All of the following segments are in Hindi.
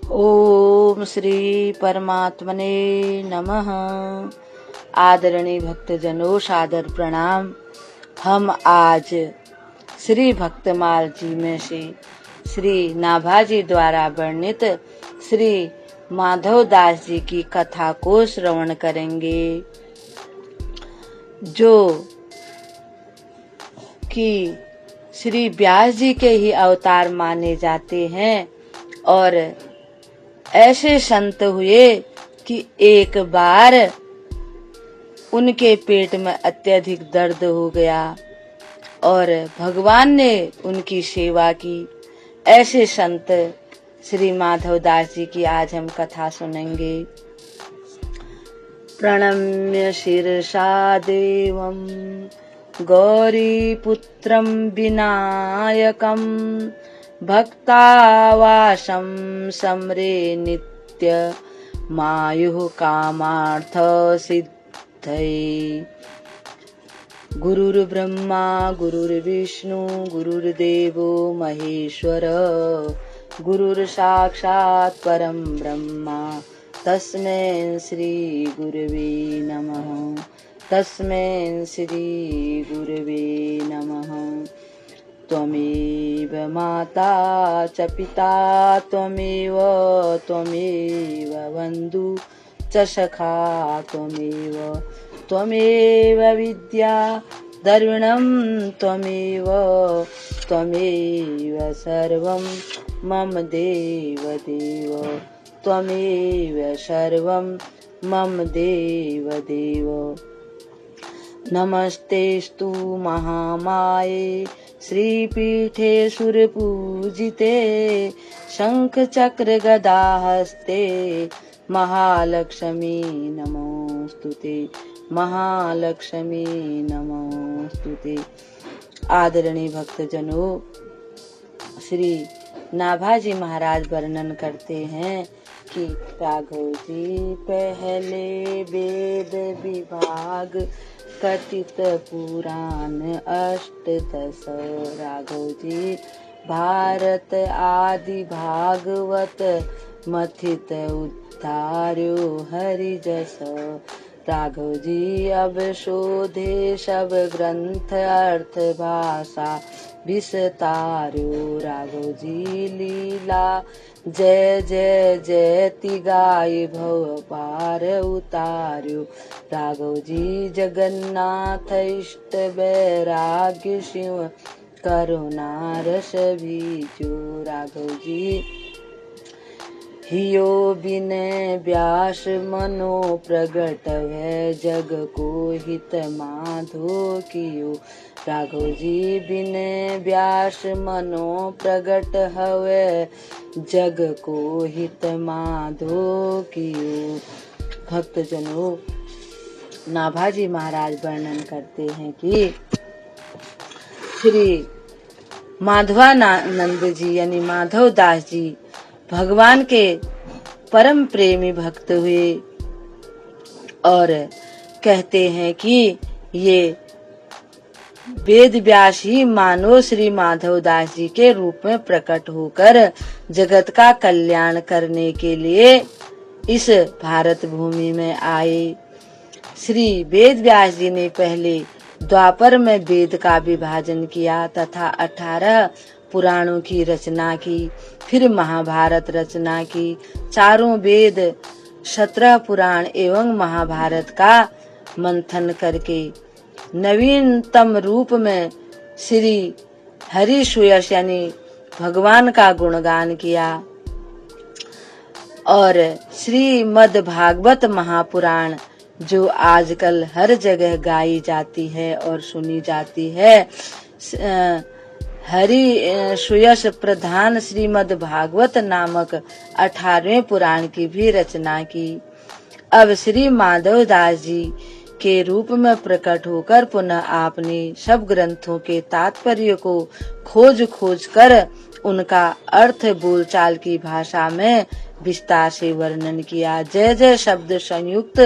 ओम श्री परमात्मने नमः। आदरणीय भक्तजनों, सादर प्रणाम। हम आज श्री भक्तमाल जी में से श्री नाभाजी द्वारा वर्णित श्री माधव दास जी की कथा को श्रवण करेंगे, जो कि श्री व्यास जी के ही अवतार माने जाते हैं। और ऐसे संत हुए कि एक बार उनके पेट में अत्यधिक दर्द हो गया और भगवान ने उनकी सेवा की। ऐसे संत श्री माधव दास जी की आज हम कथा सुनेंगे। प्रणम्य शिरसा देवं गौरीपुत्रं विनायकं भक्तावासं समरे नित्य मायुः कामार्थ सिद्धये। गुरुर्ब्रह्मा गुरुर्विष्णु गुरुर्देवो महेश्वर गुरुर्साक्षात् परं ब्रह्मा तस्मै श्री गुरवे नमः। तस्मै श्री गुरवे नमः। त्वमेव माता च पिता त्वमेव बन्धु च सखा त्वमेव विद्या द्रविणं त्वमेव सर्वं मम देव त्वमेव सर्वं मम देव। नमस्तेस्तु महामाये श्रीपीठे सुरपूजिते शंखचक्र गदाहस्ते महालक्ष्मी नमोस्तुते महालक्ष्मी नमोस्तुते। आदरणीय भक्तजनों, श्री नाभाजी महाराज वर्णन करते हैं कि राघव जी पहले वेद विभाग कथित पुराण अष्टदश। राघव जी भारत आदि भागवत मथित उद्धार्यो हरिजस। राघव जी अब शोधे सब ग्रंथ अर्थ भाषा विस्तार्यो। राघव जी लीला जय जय जयति गाय भव पार उतार्यो। राघव जी जगन्नाथ इष्ट वैराग्य शिव करुणा रस बीजो। राघव जी हियो विनय व्यास मनो प्रगट है जग को हित माधो कियो। राघव जी विनय व्यास मनो प्रगट हवे जग को हित माधो कियो। भक्तजनों, नाभाजी महाराज वर्णन करते हैं कि श्री माधवानंद जी यानी माधव दास जी भगवान के परम प्रेमी भक्त हुए और कहते हैं कि ये वेद व्यास ही मानो श्री माधव दास जी के रूप में प्रकट होकर जगत का कल्याण करने के लिए इस भारत भूमि में आए। श्री वेद व्यास जी ने पहले द्वापर में वेद का विभाजन किया तथा 18 पुराणों की रचना की, फिर महाभारत रचना की। चारों वेद 17 पुराण एवं महाभारत का मंथन करके नवीनतम रूप में श्री हरि सुयश यानी भगवान का गुणगान किया और श्रीमद् भागवत महापुराण जो आजकल हर जगह गाई जाती है और सुनी जाती है, हरि सुयश प्रधान श्रीमद् भागवत नामक 18वें पुराण की भी रचना की। अब श्री माधव दास जी के रूप में प्रकट होकर पुनः आपने सब ग्रंथों के तात्पर्य को खोज कर उनका अर्थ बोलचाल की भाषा में विस्तार से वर्णन किया। जय जय शब्द संयुक्त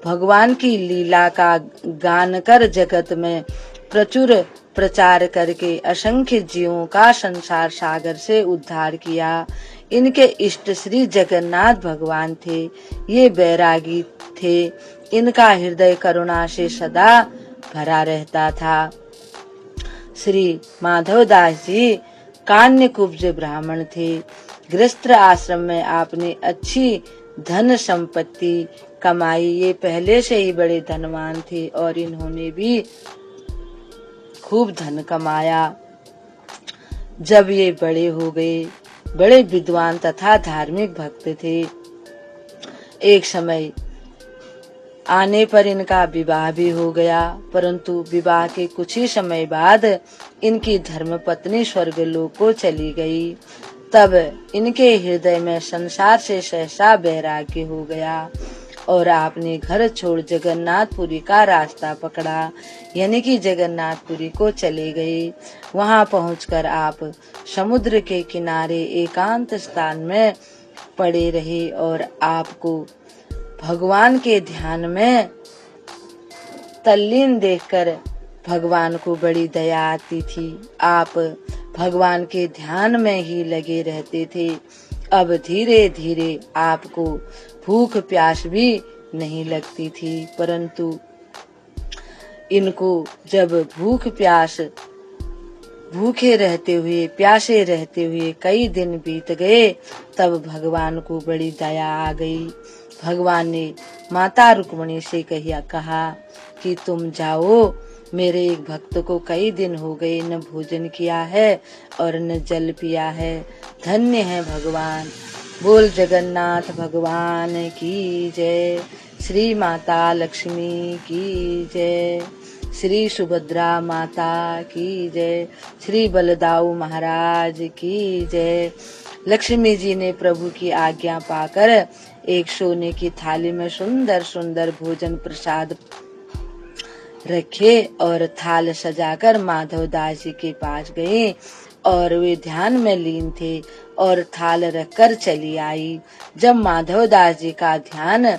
भगवान की लीला का गान कर जगत में प्रचुर प्रचार करके असंख्य जीवों का संसार सागर से उद्धार किया। इनके इष्ट श्री जगन्नाथ भगवान थे। ये बैरागी थे। इनका हृदय करुणा से सदा भरा रहता था। श्री माधवदास जी कान्यकुब्ज ब्राह्मण थे। गृहस्थ आश्रम में आपने अच्छी धन संपत्ति कमाई। ये पहले से ही बड़े धनवान थे और इन्होंने भी खूब धन कमाया। जब ये बड़े हो गए, बड़े विद्वान तथा धार्मिक भक्त थे। एक समय आने पर इनका विवाह भी हो गया, परंतु विवाह के कुछ ही समय बाद इनकी धर्मपत्नी स्वर्गलोक को चली गई। तब इनके हृदय में संसार से सहसा वैराग्य हो गया और आपने घर छोड़ जगन्नाथपुरी का रास्ता पकड़ा, यानी कि जगन्नाथपुरी को चले गए। वहां पहुंचकर आप समुद्र के किनारे एकांत स्थान में पड़े रहे और आपको भगवान के ध्यान में तल्लीन देखकर भगवान को बड़ी दया आती थी। आप भगवान के ध्यान में ही लगे रहते थे। अब धीरे धीरे आपको भूख प्यास भी नहीं लगती थी, परंतु इनको जब भूख प्यास भूखे रहते हुए प्यासे रहते हुए कई दिन बीत गए, तब भगवान को बड़ी दया आ गई। भगवान ने माता रुक्मिणी से कहा कि तुम जाओ, मेरे एक भक्त को कई दिन हो गए न भोजन किया है और न जल पिया है। धन्य है भगवान। बोल जगन्नाथ भगवान की जय। श्री माता लक्ष्मी की जय। श्री सुभद्रा माता की जय। श्री बलदाऊ महाराज की जय। लक्ष्मी जी ने प्रभु की आज्ञा पाकर एक सोने की थाली में सुंदर सुंदर भोजन प्रसाद रखे और थाल सजाकर माधवदास जी के पास गए और वे ध्यान में लीन थे और थाल रखकर चली आई। जब माधवदास जी का ध्यान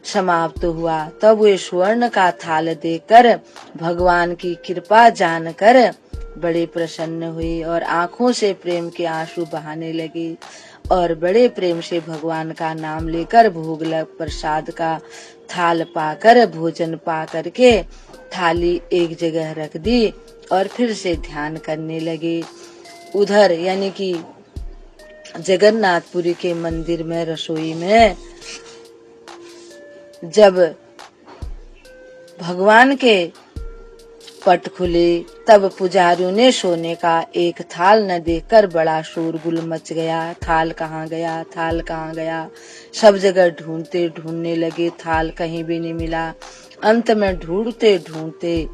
समाप्त हुआ, तब वे स्वर्ण का थाल देखकर भगवान की कृपा जानकर बड़े प्रसन्न हुए और आंखों से प्रेम के आंसू बहाने लगे और बड़े प्रेम से भगवान का नाम लेकर भोग लग प्रसाद का थाल पाकर भोजन पाकर के थाली एक जगह रख दी और फिर से ध्यान करने लगे। उधर यानी कि जगन्नाथपुरी के मंदिर में रसोई में जब भगवान के पट खुले, तब पुजारियों ने सोने का एक थाल न देखकर बड़ा शोरगुल मच गया। थाल कहाँ गया, थाल कहाँ गया। सब जगह ढूंढने लगे, थाल कहीं भी नहीं मिला। अंत में ढूंढते ढूंढते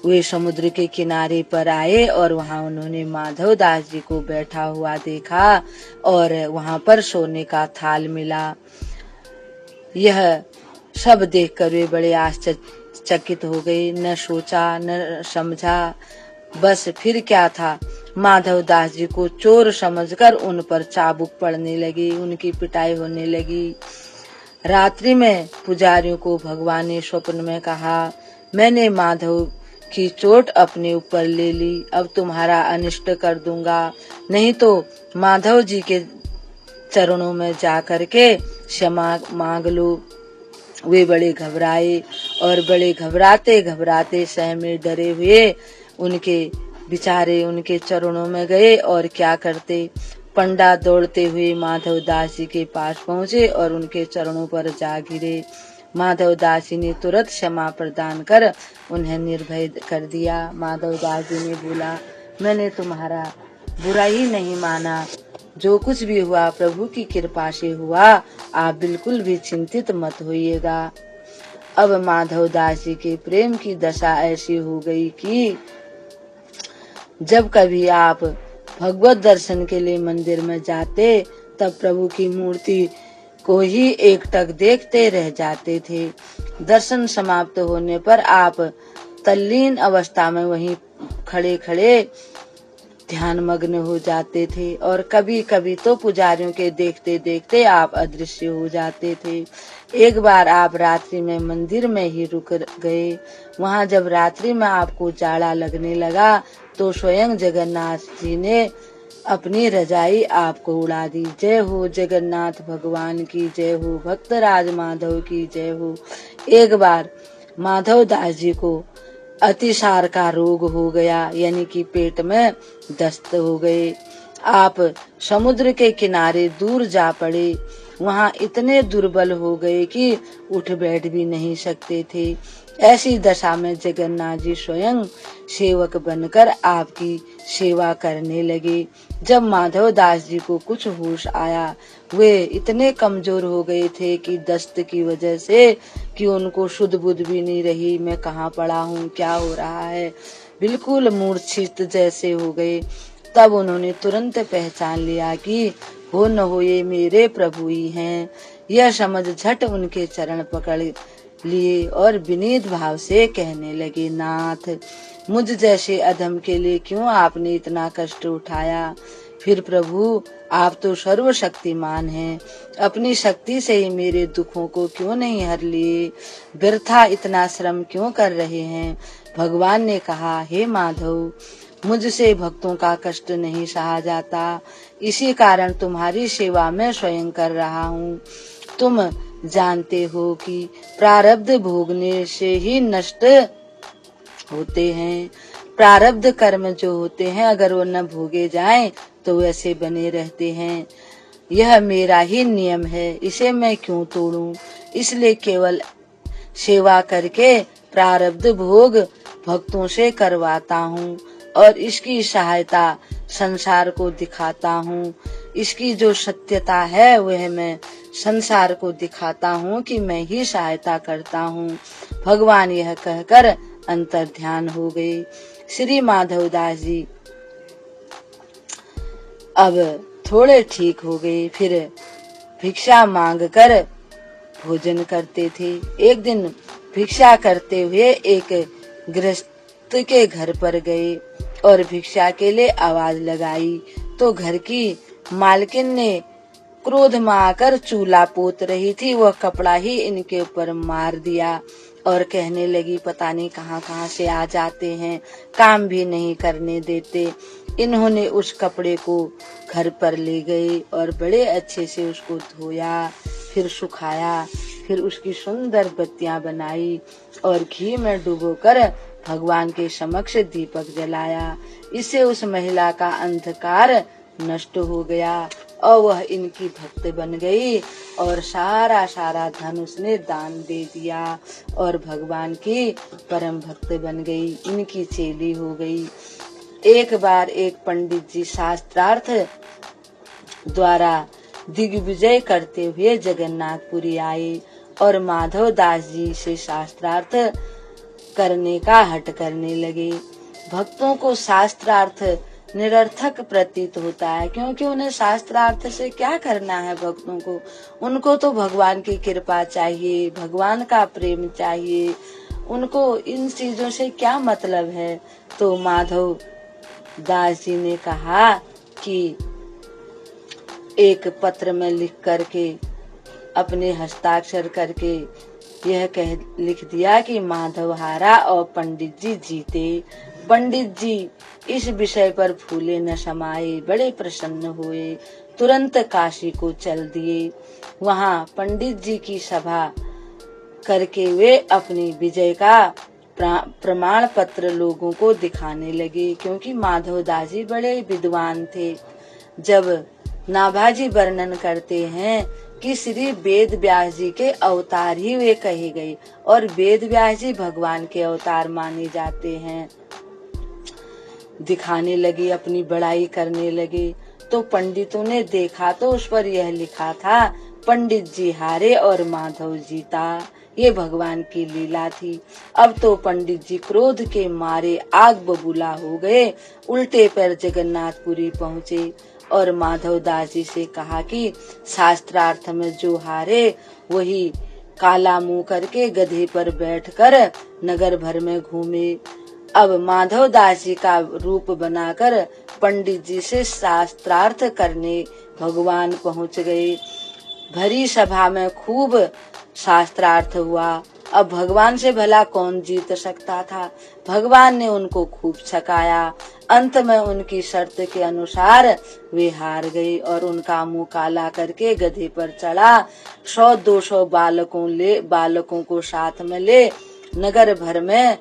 वे समुद्र के किनारे पर आए और वहां उन्होंने माधवदास जी को बैठा हुआ देखा और वहां पर सोने का थाल मिला। यह सब देखकर वे बड़े आश्चर्यचकित हो गए। न सोचा न समझा, बस फिर क्या था। माधवदास जी को चोर समझकर उन पर चाबुक पड़ने लगी, उनकी पिटाई होने लगी। रात्रि में पुजारियों को भगवान ने स्वप्न में कहा, मैंने माधव की चोट अपने ऊपर ले ली, अब तुम्हारा अनिष्ट कर दूंगा, नहीं तो माधव जी के चरणों में जा करके क्षमा मांग लो। वे बड़े घबराए और बड़े घबराते घबराते सहमे डरे हुए उनके चरणों में गए और क्या करते, पंडा दौड़ते हुए माधवदास जी के पास पहुँचे और उनके चरणों पर जा गिरे। माधवदास जी ने तुरंत क्षमा प्रदान कर उन्हें निर्भय कर दिया। माधवदास जी ने बोला, मैंने तुम्हारा बुरा ही नहीं माना, जो कुछ भी हुआ प्रभु की कृपा से हुआ, आप बिल्कुल भी चिंतित मत होइएगा। अब माधवदास जी के प्रेम की दशा ऐसी हो गई कि जब कभी आप भगवत दर्शन के लिए मंदिर में जाते, तब प्रभु की मूर्ति को ही एकटक देखते रह जाते थे। दर्शन समाप्त होने पर आप तल्लीन अवस्था में वहीं खड़े खड़े ध्यान मग्न हो जाते थे और कभी कभी तो पुजारियों के देखते देखते आप अदृश्य हो जाते थे। एक बार आप रात्रि में मंदिर में ही रुक गए। वहां जब रात्रि में आपको जाड़ा लगने लगा तो स्वयं जगन्नाथ जी ने अपनी रजाई आपको उड़ा दी। जय हो जगन्नाथ भगवान की जय हो, भक्तराज माधव की जय हो। एक बार माधव दास जी को अतिसार का रोग हो गया, यानी कि पेट में दस्त हो गए। आप समुद्र के किनारे दूर जा पड़े। वहाँ इतने दुर्बल हो गए कि उठ बैठ भी नहीं सकते थे। ऐसी दशा में जगन्नाथ जी स्वयं सेवक बनकर आपकी सेवा करने लगे। जब माधव दास जी को कुछ होश आया, वे इतने कमजोर हो गए थे कि दस्त की वजह से कि उनको शुद्ध बुद्ध भी नहीं रही। मैं कहाँ पड़ा हूँ, क्या हो रहा है, बिल्कुल मूर्छित जैसे हो गए। तब उन्होंने तुरंत पहचान लिया कि हो न हो ये मेरे प्रभु ही हैं। यह समझ झट उनके चरण पकड़ लिए और विनीत भाव से कहने लगे, नाथ, मुझ जैसे अधम के लिए क्यों आपने इतना कष्ट उठाया? फिर प्रभु, आप तो सर्वशक्तिमान हैं, अपनी शक्ति से ही मेरे दुखों को क्यों नहीं हर लिए? व्यर्था इतना श्रम क्यों कर रहे हैं? भगवान ने कहा, हे माधव, मुझसे भक्तों का कष्ट नहीं सहा जाता, इसी कारण तुम्हारी सेवा मैं स्वयं कर रहा हूँ। तुम जानते हो कि प्रारब्ध भोगने से ही नष्ट होते हैं। प्रारब्ध कर्म जो होते हैं, अगर वो न भोगे जाएं तो वैसे बने रहते हैं। यह मेरा ही नियम है, इसे मैं क्यों तोड़ूं? इसलिए केवल सेवा करके प्रारब्ध भोग भक्तों से करवाता हूँ और इसकी सहायता संसार को दिखाता हूँ। इसकी जो सत्यता है वह मैं संसार को दिखाता हूँ कि मैं ही सहायता करता हूँ। भगवान यह कहकर अंतर ध्यान हो गए। श्री माधव दास जी अब थोड़े ठीक हो गए। फिर भिक्षा मांगकर भोजन करते थे। एक दिन भिक्षा करते हुए एक गृहस्थ के घर पर गए और भिक्षा के लिए आवाज लगाई तो घर की मालकिन ने क्रोध में आकर चूल्हा पोत रही थी, वह कपड़ा ही इनके ऊपर मार दिया और कहने लगी, पता नहीं कहाँ कहाँ से आ जाते हैं, काम भी नहीं करने देते। इन्होंने उस कपड़े को घर पर ले गए और बड़े अच्छे से उसको धोया, फिर सुखाया, फिर उसकी सुंदर बत्तियां बनाई और घी में डुबोकर भगवान के समक्ष दीपक जलाया। इससे उस महिला का अंधकार नष्ट हो गया और वह इनकी भक्त बन गई और सारा धन उसने दान दे दिया और भगवान की परम भक्त बन गई, इनकी चेली हो गई। एक बार एक पंडित जी शास्त्रार्थ द्वारा दिग्विजय करते हुए जगन्नाथपुरी आए और माधव दास जी से शास्त्रार्थ करने का हठ करने लगे। भक्तों को शास्त्रार्थ निरर्थक प्रतीत होता है, क्योंकि उन्हें शास्त्रार्थ से क्या करना है। भक्तों को, उनको तो भगवान की कृपा चाहिए, भगवान का प्रेम चाहिए, उनको इन चीजों से क्या मतलब है। तो माधव दास जी ने कहा कि एक पत्र में लिख करके अपने हस्ताक्षर करके यह लिख दिया कि माधव हारा और पंडित जी जीते। पंडित जी इस विषय पर फूले न समाये, बड़े प्रसन्न हुए, तुरंत काशी को चल दिए। वहाँ पंडित जी की सभा करके वे अपनी विजय का प्रमाण पत्र लोगों को दिखाने लगे, क्योंकि माधव दास जी बड़े विद्वान थे। जब नाभाजी वर्णन करते हैं कि श्री वेद व्यास जी के अवतार ही वे कहे गए और वेद व्यास जी भगवान के अवतार माने जाते हैं, दिखाने लगे, अपनी बड़ाई करने लगे। तो पंडितों ने देखा तो उस पर यह लिखा था, पंडित जी हारे और माधव जीता। ये भगवान की लीला थी। अब तो पंडित जी क्रोध के मारे आग बबूला हो गए, उल्टे पैर जगन्नाथपुरी पहुँचे और माधव दास जी से कहा कि शास्त्रार्थ में जो हारे वही काला मुंह करके गधे पर बैठकर नगर भर में घूमे। अब माधव दास जी का रूप बनाकर पंडित जी से शास्त्रार्थ करने भगवान पहुंच गए। भरी सभा में खूब शास्त्रार्थ हुआ अब भगवान से भला कौन जीत सकता था। भगवान ने उनको खूब छकाया। अंत में उनकी शर्त के अनुसार वे हार गए और उनका मुंह काला करके गधे पर चढ़ा 100-200 बालकों को साथ में ले नगर भर में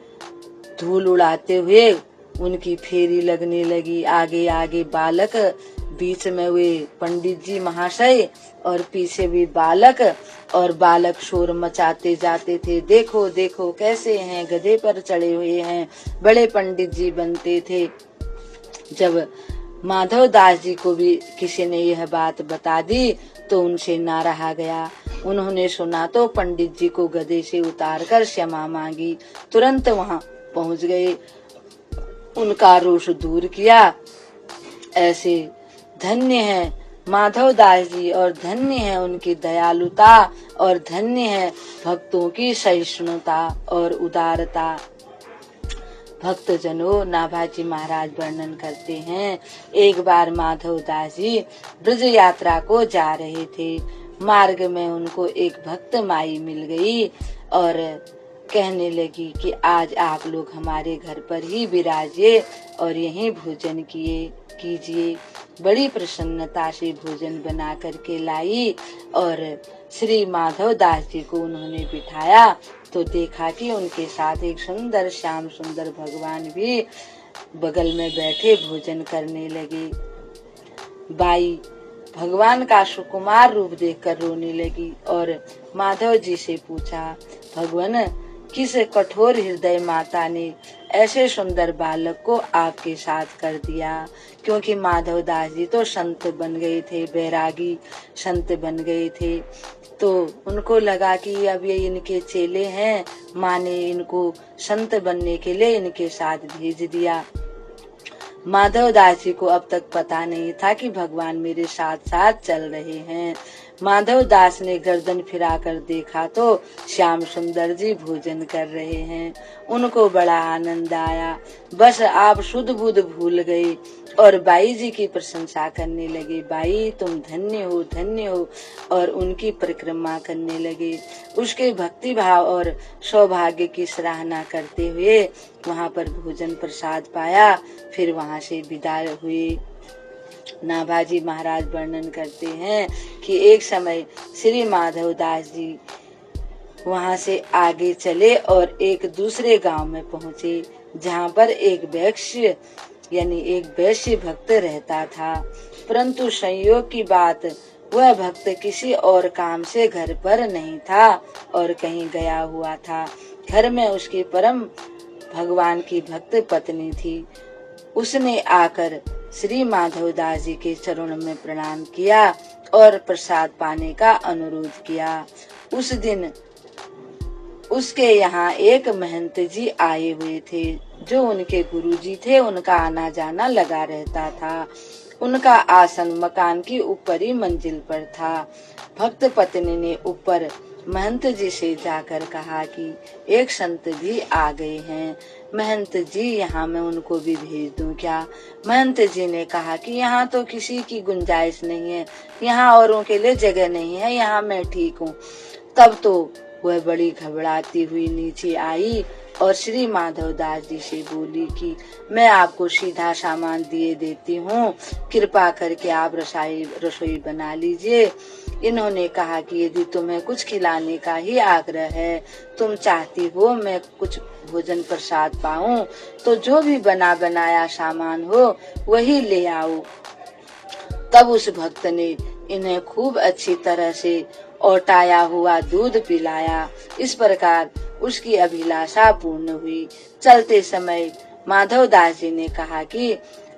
धूल उड़ाते हुए उनकी फेरी लगने लगी। आगे आगे बालक, बीच में वे पंडित जी महाशय और पीछे भी बालक, और बालक शोर मचाते जाते थे, देखो देखो कैसे हैं, गधे पर चढ़े हुए हैं, बड़े पंडित जी बनते थे। जब माधव दास जी को भी किसी ने यह बात बता दी तो उनसे ना रहा गया। उन्होंने सुना तो पंडित जी को गधे से उतारकर क्षमा मांगी, तुरंत वहां पहुंच गए, उनका रोष दूर किया। ऐसे धन्य है माधव दास जी और धन्य है उनकी दयालुता और धन्य है भक्तों की सहिष्णुता और उदारता। भक्तजनों, नाभाजी महाराज वर्णन करते हैं, एक बार माधव दास जी ब्रज यात्रा को जा रहे थे। मार्ग में उनको एक भक्त माई मिल गई और कहने लगी कि आज आप लोग हमारे घर पर ही विराजिए और यहीं भोजन कीजिए। बड़ी प्रसन्नता से भोजन बना करके लाई और श्री माधव दास जी को उन्होंने बिठाया तो देखा कि उनके साथ एक सुंदर श्याम सुंदर भगवान भी बगल में बैठे भोजन करने लगे। बाई भगवान का सुकुमार रूप देखकर रोने लगी और माधव जी से पूछा, भगवान किस कठोर हृदय माता ने ऐसे सुंदर बालक को आपके साथ कर दिया? क्योंकि माधव दास जी तो संत बन गए थे, बैरागी संत बन गए थे, तो उनको लगा कि अब ये इनके चेले हैं, माँ ने इनको संत बनने के लिए इनके साथ भेज दिया। माधव दास जी को अब तक पता नहीं था कि भगवान मेरे साथ साथ चल रहे हैं। माधव दास ने गर्दन फिराकर देखा तो श्याम सुंदर जी भोजन कर रहे हैं। उनको बड़ा आनंद आया, बस आप शुद्ध बुद्ध भूल गए और बाई जी की प्रशंसा करने लगे। बाई तुम धन्य हो, धन्य हो, और उनकी परिक्रमा करने लगे। उसके भक्ति भाव और सौभाग्य की सराहना करते हुए वहाँ पर भोजन प्रसाद पाया, फिर वहाँ से विदा हुए। नाभाजी महाराज वर्णन करते हैं कि एक समय श्री माधव दास जी वहाँ से आगे चले और एक दूसरे गांव में पहुँचे जहाँ पर एक वैश्य यानी एक वैश्य भक्त रहता था। परंतु संयोग की बात, वह भक्त किसी और काम से घर पर नहीं था और कहीं गया हुआ था। घर में उसकी परम भगवान की भक्त पत्नी थी। उसने आकर श्री माधव दास जी के चरणों में प्रणाम किया और प्रसाद पाने का अनुरोध किया। उस दिन उसके यहाँ एक महंत जी आए हुए थे जो उनके गुरुजी थे। उनका आना जाना लगा रहता था। उनका आसन मकान की ऊपरी मंजिल पर था। भक्त पत्नी ने ऊपर महंत जी से जाकर कहा कि एक संत भी आ गए हैं, महंत जी यहाँ मैं उनको भी भेज दूं क्या? महंत जी ने कहा कि यहाँ तो किसी की गुंजाइश नहीं है, यहाँ औरों के लिए जगह नहीं है, यहाँ मैं ठीक हूँ। तब तो वह बड़ी घबराती हुई नीचे आई और श्री माधव दास जी से बोली कि मैं आपको सीधा सामान दिए देती हूँ, कृपा करके आप रसोई बना लीजिए। इन्होंने कहा कि यदि तुम्हें कुछ खिलाने का ही आग्रह है, तुम चाहती हो मैं कुछ भोजन प्रसाद पाऊं, तो जो भी बना बनाया सामान हो वही ले आओ। तब उस भक्त ने इन्हें खूब अच्छी तरह से औटाया हुआ दूध पिलाया। इस प्रकार उसकी अभिलाषा पूर्ण हुई। चलते समय माधव दास जी ने कहा कि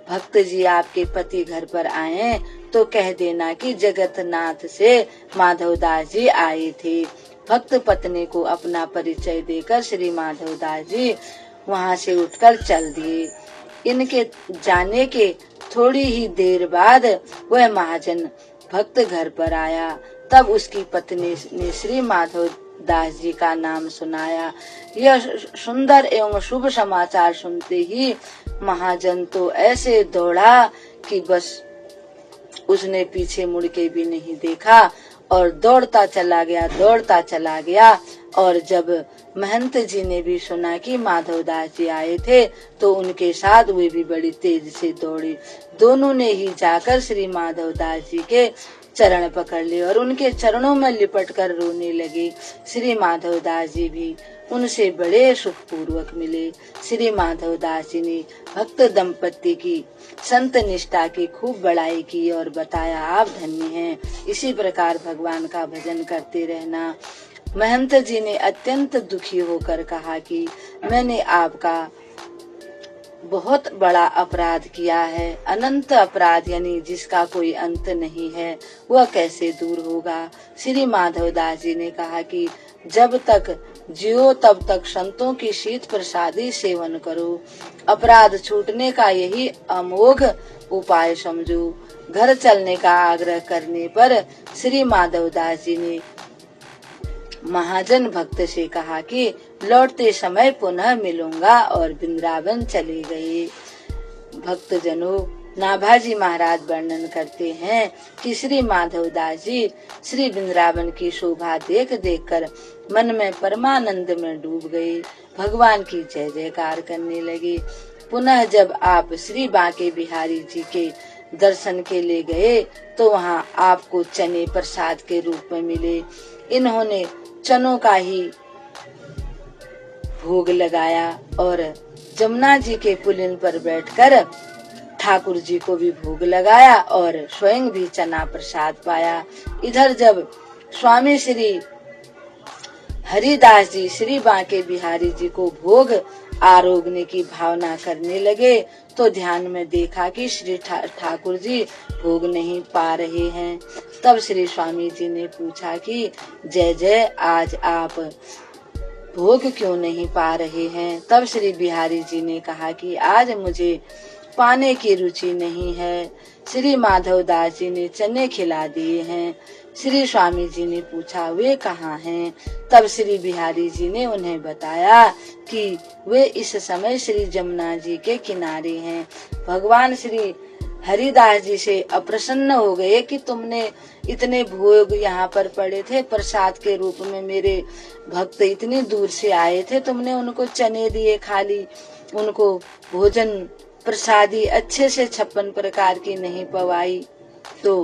भक्त जी आपके पति घर पर आए तो कह देना कि जगतनाथ से माधव दास जी आए थे। भक्त पत्नी को अपना परिचय देकर श्री माधव दास जी वहाँ से उठकर चल दिए। इनके जाने के थोड़ी ही देर बाद वह महाजन भक्त घर पर आया। तब उसकी पत्नी ने श्री माधव दास जी का नाम सुनाया। यह सुंदर एवं शुभ समाचार सुनते ही महाजन तो ऐसे दौड़ा कि बस उसने पीछे मुड़ के भी नहीं देखा और दौड़ता चला गया और जब महंत जी ने भी सुना कि माधवदास जी आए थे, तो उनके साथ वे भी बड़ी तेज से दौड़े। दोनों ने ही जाकर श्री माधवदास जी के चरण पकड़ लिए और उनके चरणों में लिपट कर रोने लगे। श्री माधवदास जी भी उनसे बड़े सुख पूर्वक मिले। श्री माधवदास जी ने भक्त दंपति की संत निष्ठा की खूब बड़ाई की और बताया, आप धन्य हैं, इसी प्रकार भगवान का भजन करते रहना। महंत जी ने अत्यंत दुखी होकर कहा कि मैंने आपका बहुत बड़ा अपराध किया है। अनंत अपराध यानी जिसका कोई अंत नहीं है, वह कैसे दूर होगा। श्री माधवदास जी ने कहा कि जब तक जियो तब तक संतों की शीत प्रसादी सेवन करो। अपराध छूटने का यही अमोघ उपाय समझो। घर चलने का आग्रह करने पर श्री माधवदास जी ने महाजन भक्त से कहा कि लौटते समय पुनः मिलूंगा और वृंदावन चले गए। भक्तजनों, नाभाजी महाराज वर्णन करते हैं कि श्री माधवदास जी श्री वृंदावन की शोभा देख देख कर मन में परमानंद में डूब गए, भगवान की जय जयकार करने लगे। पुनः जब आप श्री बांके बिहारी जी के दर्शन के लिए गए तो वहाँ आपको चने प्रसाद के रूप में मिले। इन्होंने चनों का ही भोग लगाया और जमुना जी के पुलिन पर बैठकर ठाकुर जी को भी भोग लगाया और स्वयं भी चना प्रसाद पाया। इधर जब स्वामी श्री हरिदास जी श्री बांके बिहारी जी को भोग आरोगने की भावना करने लगे तो ध्यान में देखा कि श्री ठाकुर जी भोग नहीं पा रहे हैं। तब श्री स्वामी जी ने पूछा कि जय जय, आज आप भोग क्यों नहीं पा रहे हैं। तब श्री बिहारी जी ने कहा कि आज मुझे पाने की रुचि नहीं है। श्री माधवदास जी ने चने खिला दिए हैं। श्री स्वामी जी ने पूछा वे कहाँ हैं। तब श्री बिहारी जी ने उन्हें बताया कि वे इस समय श्री जमुना जी के किनारे हैं। भगवान श्री हरिदास जी से अप्रसन्न हो गए कि तुमने इतने भोग यहाँ पर पड़े थे प्रसाद के रूप में, मेरे भक्त इतनी दूर से आए थे, तुमने उनको चने दिए, खाली उनको भोजन प्रसादी अच्छे से 56 प्रकार की नहीं पवाई। तो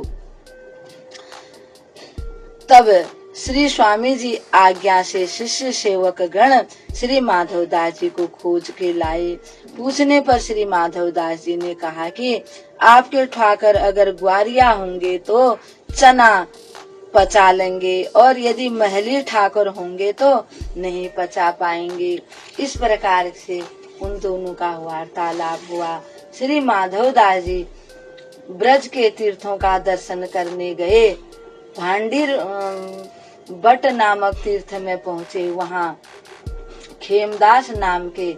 तब श्री स्वामी जी आज्ञा से शिष्य सेवक गण श्री माधवदास जी को खोज के लाए। पूछने पर श्री माधवदास जी ने कहा कि आपके ठाकर अगर ग्वारिया होंगे तो चना पचा लेंगे और यदि महली ठाकुर होंगे तो नहीं पचा पाएंगे। इस प्रकार से उन दोनों का वार्तालाप हुआ। श्री माधवदास जी ब्रज के तीर्थों का दर्शन करने गए। भांडीर बट नामक तीर्थ में पहुँचे। वहाँ खेमदास नाम के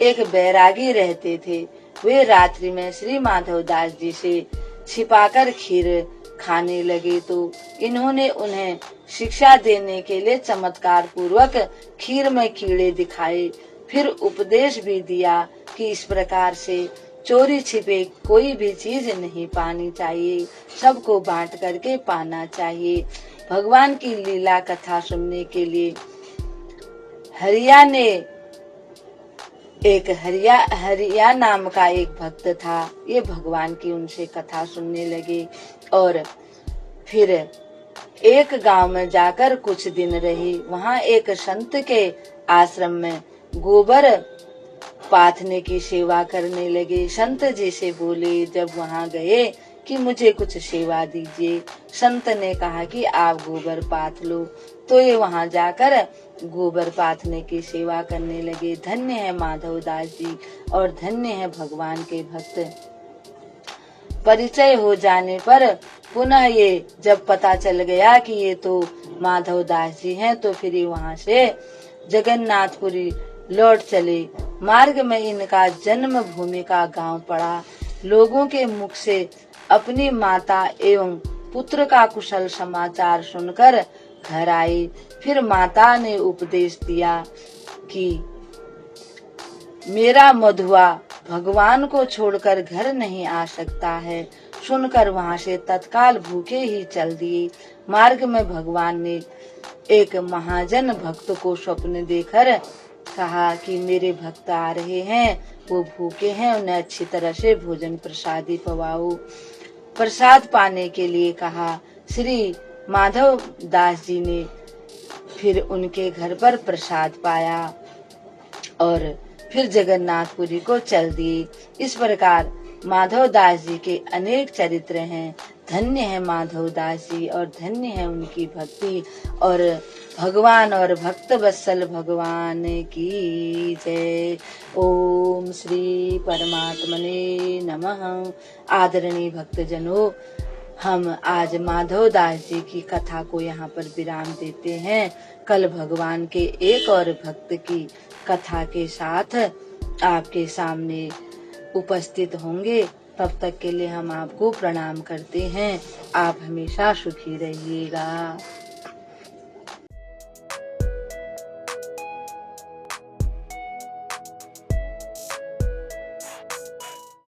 एक बैरागी रहते थे। वे रात्रि में श्री माधवदास जी से छिपाकर खीर खाने लगे तो इन्होंने उन्हें शिक्षा देने के लिए चमत्कार पूर्वक खीर में कीड़े दिखाए। फिर उपदेश भी दिया कि इस प्रकार से चोरी छिपे कोई भी चीज नहीं पानी चाहिए, सबको बांट करके पाना चाहिए। भगवान की लीला कथा सुनने के लिए हरिया नाम का एक भक्त था। ये भगवान की उनसे कथा सुनने लगे और फिर एक गांव में जाकर कुछ दिन रहे। वहाँ एक संत के आश्रम में गोबर पाथने की सेवा करने लगे। संत जी से बोले जब वहाँ गए कि मुझे कुछ सेवा दीजिए। संत ने कहा कि आप गोबर पाथ लो। तो ये वहाँ जाकर गोबर पाथने की सेवा करने लगे। धन्य है माधवदास जी और धन्य है भगवान के भक्त। परिचय हो जाने पर पुनः ये जब पता चल गया कि ये तो माधवदास जी हैं, तो फिर ये वहाँ से जगन्नाथपुरी लौट चले। मार्ग में इनका जन्म भूमि का गांव पड़ा। लोगों के मुख से अपनी माता एवं पुत्र का कुशल समाचार सुनकर घर आई। फिर माता ने उपदेश दिया कि मेरा मधुआ भगवान को छोड़कर घर नहीं आ सकता है। सुनकर वहाँ से तत्काल भूखे ही चल दिए। मार्ग में भगवान ने एक महाजन भक्त को स्वप्न देकर कहा कि मेरे भक्त आ रहे हैं, वो भूखे हैं, उन्हें अच्छी तरह से भोजन प्रसादी पवाओ। प्रसाद पाने के लिए कहा। श्री माधव दास जी ने फिर उनके घर पर प्रसाद पाया और फिर जगन्नाथपुरी को चल दिए। इस प्रकार माधव दास जी के अनेक चरित्र हैं। धन्य है माधव दास जी और धन्य है उनकी भक्ति। और भगवान और भक्त वत्सल भगवान की जय। ओम श्री परमात्मने नमः। आदरणीय भक्तजनों, हम आज माधव दास जी की कथा को यहाँ पर विराम देते हैं। कल भगवान के एक और भक्त की कथा के साथ आपके सामने उपस्थित होंगे। तब तक के लिए हम आपको प्रणाम करते हैं। आप हमेशा सुखी रहिएगा।